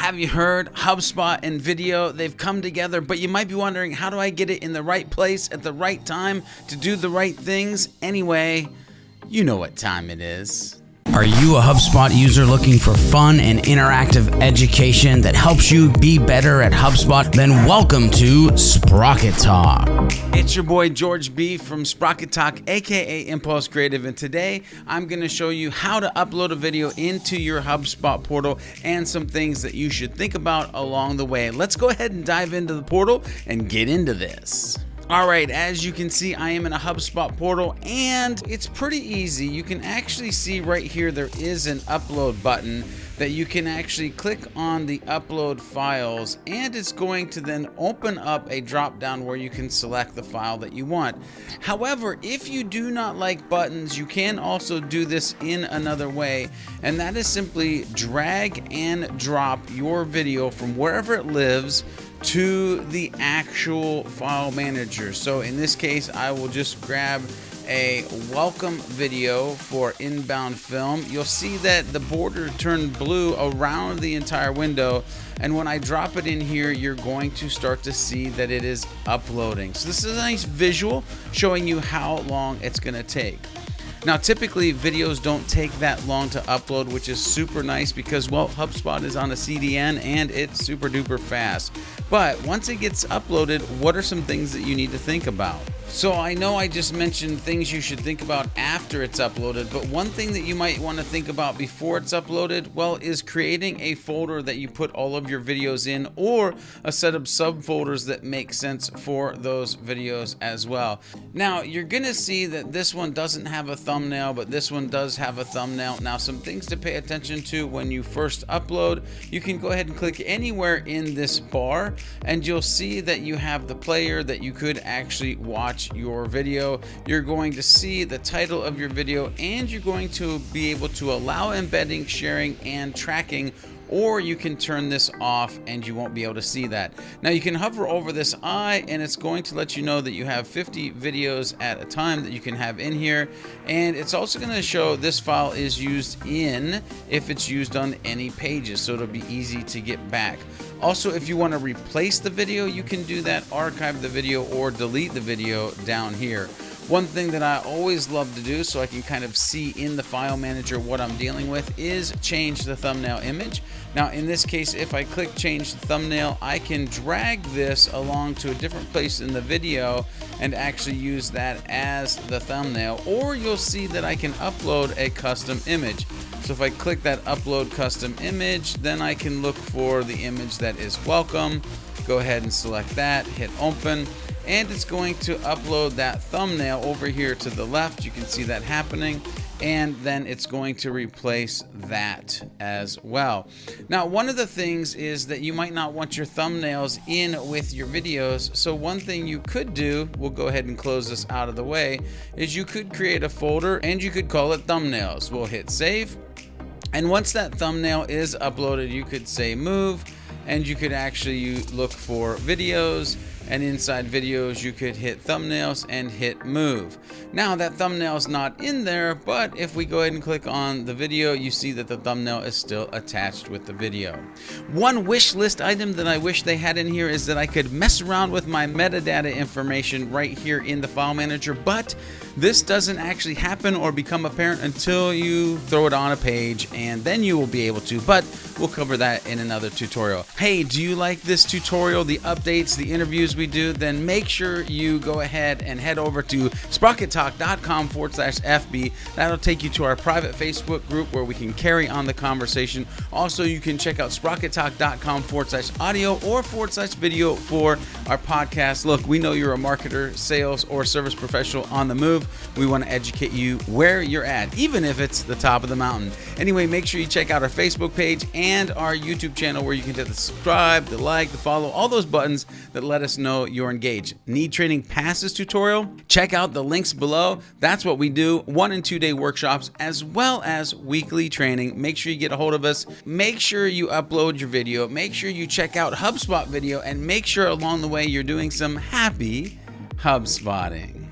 Have you heard? HubSpot and video, they've come together, but you might be wondering, how do I get it in the right place at the right time to do the right things? Anyway, you know what time it is. Are you a HubSpot user looking for fun and interactive education that helps you be better at HubSpot? Then welcome to Sprocket Talk. It's your boy George B from Sprocket Talk, aka Impulse Creative, and today I'm going to show you how to upload a video into your HubSpot portal and some things that you should think about along the way. Let's go ahead and dive into the portal and get into this. Alright, as you can see, I am in a HubSpot portal and it's pretty easy. You can actually see right here there is an upload button that you can actually click on the upload files, and it's going to then open up a drop down where you can select the file that you want. However, if you do not like buttons, you can also do this in another way, and that is simply drag and drop your video from wherever it lives to the actual file manager. So in this case, I will just grab a welcome video for inbound film. You'll see that the border turned blue around the entire window, and when I drop it in here, you're going to start to see that it is uploading. So this is a nice visual showing you how long it's going to take. Now, typically videos don't take that long to upload, which is super nice because, well, HubSpot is on a CDN and it's super duper fast. But once it gets uploaded, what are some things that you need to think about? So I know I just mentioned things you should think about after it's uploaded, but one thing that you might want to think about before it's uploaded, well, is creating a folder that you put all of your videos in, or a set of subfolders that make sense for those videos as well. Now, you're gonna see that this one doesn't have a thumbnail, but this one does have a thumbnail. Now, some things to pay attention to when you first upload, you can go ahead and click anywhere in this bar, and you'll see that you have the player that you could actually watch your video. You're going to see the title of your video, and you're going to be able to allow embedding, sharing, and tracking, or you can turn this off and you won't be able to see that. Now, you can hover over this eye and it's going to let you know that you have 50 videos at a time that you can have in here, and it's also going to show this file is used in if it's used on any pages, so it'll be easy to get back. Also, if you want to replace the video, you can do that, archive the video, or delete the video down here. One thing that I always love to do, so I can kind of see in the file manager what I'm dealing with, is change the thumbnail image. Now, in this case, if I click change the thumbnail, I can drag this along to a different place in the video and actually use that as the thumbnail, or you'll see that I can upload a custom image. So if I click that upload custom image, then I can look for the image that is welcome, go ahead and select that, hit open, and it's going to upload that thumbnail over here to the left. You can see that happening, and then it's going to replace that as well. Now, one of the things is that you might not want your thumbnails in with your videos, so one thing you could do, we'll go ahead and close this out of the way, is you could create a folder and you could call it thumbnails. We'll hit save, and once that thumbnail is uploaded, you could say move, and you could actually look for videos, and inside videos you could hit thumbnails and hit move. Now, that thumbnail is not in there, but if we go ahead and click on the video, you see that the thumbnail is still attached with the video. One wish list item that I wish they had in here is that I could mess around with my metadata information right here in the file manager, but this doesn't actually happen or become apparent until you throw it on a page, and then you will be able to, but we'll cover that in another tutorial. Hey, do you like this tutorial, the updates, the interviews we do? Then make sure you go ahead and head over to sprockettalk.com/FB. That'll take you to our private Facebook group where we can carry on the conversation. Also, you can check out sprockettalk.com/audio or /video for our podcast. Look, we know you're a marketer, sales, or service professional on the move. We want to educate you where you're at, even if it's the top of the mountain. Anyway, make sure you check out our Facebook page and our YouTube channel where you can hit the subscribe, the like, the follow, all those buttons that let us know you're engaged. Need training past this tutorial? Check out the links below. That's what we do, 1 and 2 day workshops as well as weekly training. Make sure you get a hold of us. Make sure you upload your video. Make sure you check out HubSpot video, and make sure along the way you're doing some happy HubSpotting.